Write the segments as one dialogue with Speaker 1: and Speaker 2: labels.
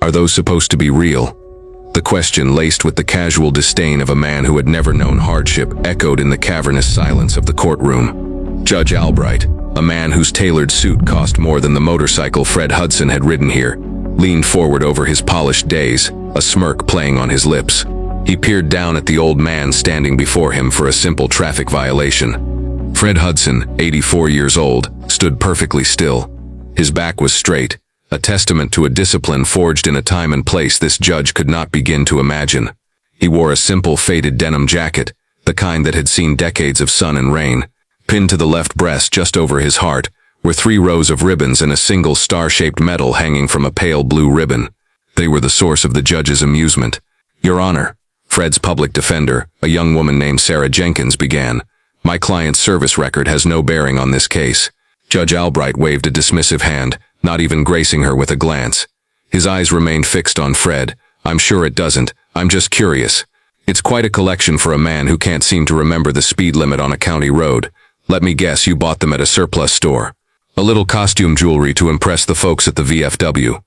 Speaker 1: Are those supposed to be real? The question, laced with the casual disdain of a man who had never known hardship, echoed in the cavernous silence of the courtroom. Judge Albright, a man whose tailored suit cost more than the motorcycle Fred Hudson had ridden here, leaned forward over his polished days, a smirk playing on his lips. He peered down at the old man standing before him for a simple traffic violation. Fred Hudson, 84 years old, stood perfectly still. His back was straight, a testament to a discipline forged in a time and place this judge could not begin to imagine. He wore a simple faded denim jacket, the kind that had seen decades of sun and rain. Pinned to the left breast just over his heart were 3 rows of ribbons and a single star-shaped medal hanging from a pale blue ribbon. They were the source of the judge's amusement. "Your Honor," Fred's public defender, a young woman named Sarah Jenkins, began, "my client's service record has no bearing on this case." Judge Albright waved a dismissive hand, not even gracing her with a glance. His eyes remained fixed on Fred. "I'm sure it doesn't. I'm just curious. It's quite a collection for a man who can't seem to remember the speed limit on a county road. Let me guess you bought them at a surplus store. A little costume jewelry to impress the folks at the VFW."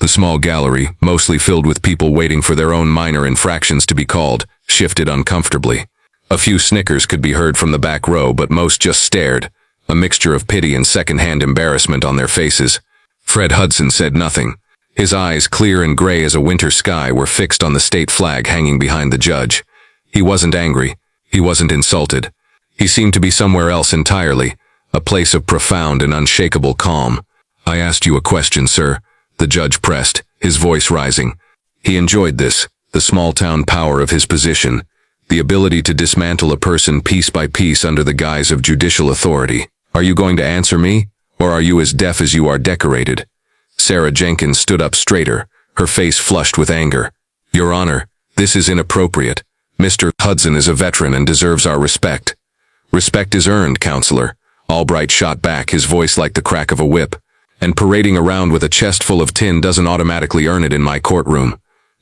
Speaker 1: The small gallery, mostly filled with people waiting for their own minor infractions to be called, shifted uncomfortably. A few snickers could be heard from the back row, but most just stared, a mixture of pity and second-hand embarrassment on their faces. Fred Hudson said nothing. His eyes, clear and gray as a winter sky, were fixed on the state flag hanging behind the judge. He wasn't angry. He wasn't insulted. He seemed to be somewhere else entirely, a place of profound and unshakable calm. "I asked you a question, sir," the judge pressed, his voice rising. He enjoyed this, the small-town power of his position, the ability to dismantle a person piece by piece under the guise of judicial authority. "Are you going to answer me, or are you as deaf as you are decorated?" Sarah Jenkins stood up straighter, her face flushed with anger. "Your Honor, this is inappropriate. Mr. Hudson is a veteran and deserves our respect." "Respect is earned, Counselor," Albright shot back, his voice like the crack of a whip. "And parading around with a chest full of tin doesn't automatically earn it in my courtroom.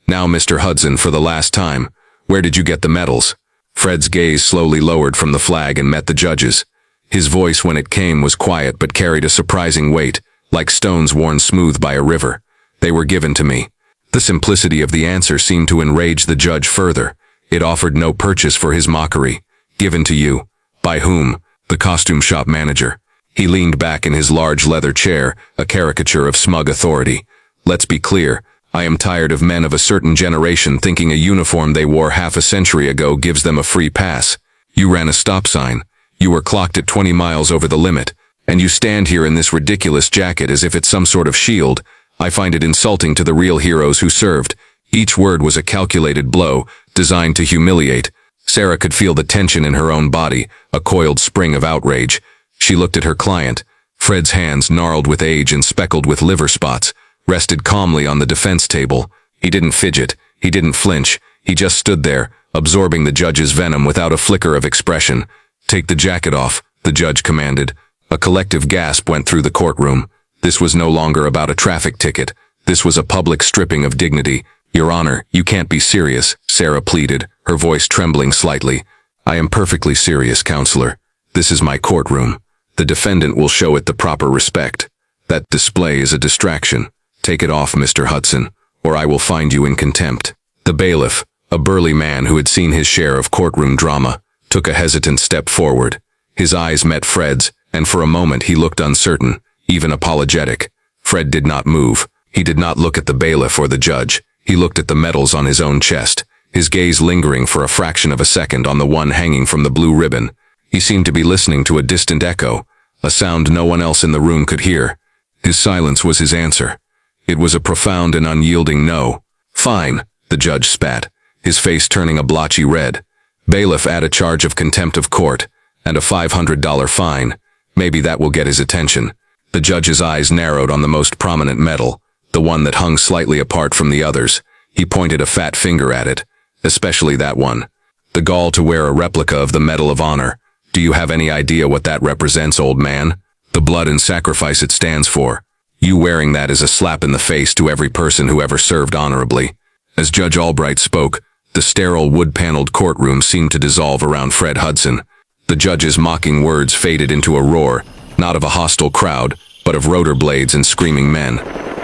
Speaker 1: Now, Mr. Hudson, for the last time, where did you get the medals?" Fred's gaze slowly lowered from the flag and met the judge's. His voice, when it came, was quiet but carried a surprising weight, like stones worn smooth by a river. "They were given to me." The simplicity of the answer seemed to enrage the judge further. It offered no purchase for his mockery. "Given to you. By whom?" "The costume shop manager." He leaned back in his large leather chair, a caricature of smug authority. "Let's be clear. I am tired of men of a certain generation thinking a uniform they wore half a century ago gives them a free pass. You ran a stop sign. You were clocked at 20 miles over the limit, and you stand here in this ridiculous jacket as if it's some sort of shield. I find it insulting to the real heroes who served." Each word was a calculated blow, designed to humiliate. Sarah could feel the tension in her own body, a coiled spring of outrage. She looked at her client. Fred's hands, gnarled with age and speckled with liver spots, rested calmly on the defense table. He didn't fidget. He didn't flinch. He just stood there, absorbing the judge's venom without a flicker of expression. "Take the jacket off," the judge commanded. A collective gasp went through the courtroom. This was no longer about a traffic ticket. This was a public stripping of dignity. "Your Honor, you can't be serious," Sarah pleaded, her voice trembling slightly. "I am perfectly serious, Counselor. This is my courtroom. The defendant will show it the proper respect. That display is a distraction. Take it off, Mr. Hudson, or I will find you in contempt." The bailiff, a burly man who had seen his share of courtroom drama, took a hesitant step forward. His eyes met Fred's, and for a moment he looked uncertain, even apologetic. Fred did not move. He did not look at the bailiff or the judge. He looked at the medals on his own chest, his gaze lingering for a fraction of a second on the one hanging from the blue ribbon. He seemed to be listening to a distant echo, a sound no one else in the room could hear. His silence was his answer. It was a profound and unyielding no. "Fine," the judge spat, his face turning a blotchy red. "Bailiff, add a charge of contempt of court, and a $500 fine. Maybe that will get his attention." The judge's eyes narrowed on the most prominent medal, the one that hung slightly apart from the others. He pointed a fat finger at it. "Especially that one. The gall to wear a replica of the Medal of Honor. Do you have any idea what that represents, old man? The blood and sacrifice it stands for. You wearing that is a slap in the face to every person who ever served honorably." As Judge Albright spoke, the sterile wood-paneled courtroom seemed to dissolve around Fred Hudson. The judge's mocking words faded into a roar, not of a hostile crowd, but of rotor blades and screaming men.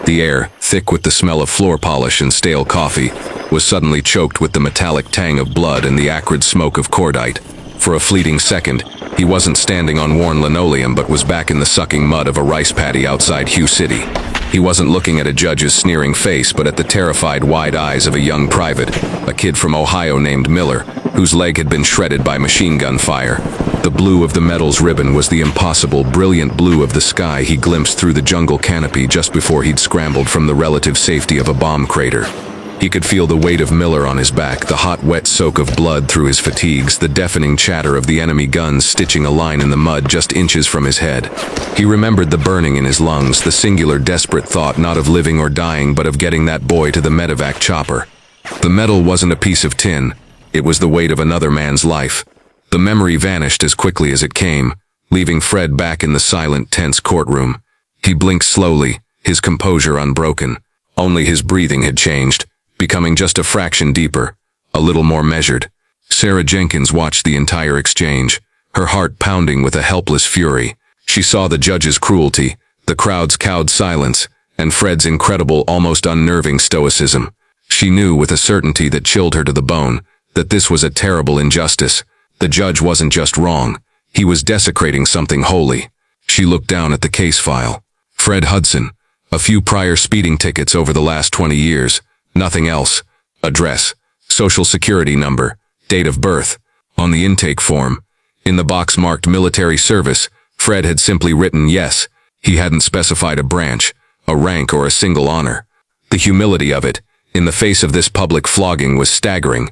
Speaker 1: The air, thick with the smell of floor polish and stale coffee, was suddenly choked with the metallic tang of blood and the acrid smoke of cordite. For a fleeting second, he wasn't standing on worn linoleum but was back in the sucking mud of a rice paddy outside Hugh City. He wasn't looking at a judge's sneering face but at the terrified wide eyes of a young private, a kid from Ohio named Miller, whose leg had been shredded by machine gun fire. The blue of the medal's ribbon was the impossible, brilliant blue of the sky he glimpsed through the jungle canopy just before he'd scrambled from the relative safety of a bomb crater. He could feel the weight of Miller on his back, the hot, wet soak of blood through his fatigues, the deafening chatter of the enemy guns stitching a line in the mud just inches from his head. He remembered the burning in his lungs, the singular, desperate thought not of living or dying but of getting that boy to the medevac chopper. The medal wasn't a piece of tin. It was the weight of another man's life. The memory vanished as quickly as it came, leaving Fred back in the silent, tense courtroom. He blinked slowly, his composure unbroken. Only his breathing had changed, becoming just a fraction deeper, a little more measured. Sarah Jenkins watched the entire exchange, her heart pounding with a helpless fury. She saw the judge's cruelty, the crowd's cowed silence, and Fred's incredible, almost unnerving stoicism. She knew with a certainty that chilled her to the bone that this was a terrible injustice. The judge wasn't just wrong, he was desecrating something holy. She looked down at the case file. Fred Hudson, a few prior speeding tickets over the last 20 years. Nothing else. Address, social security number, date of birth. On the intake form, in the box marked military service, Fred had simply written yes. He hadn't specified a branch, a rank, or a single honor. The humility of it, in the face of this public flogging, was staggering.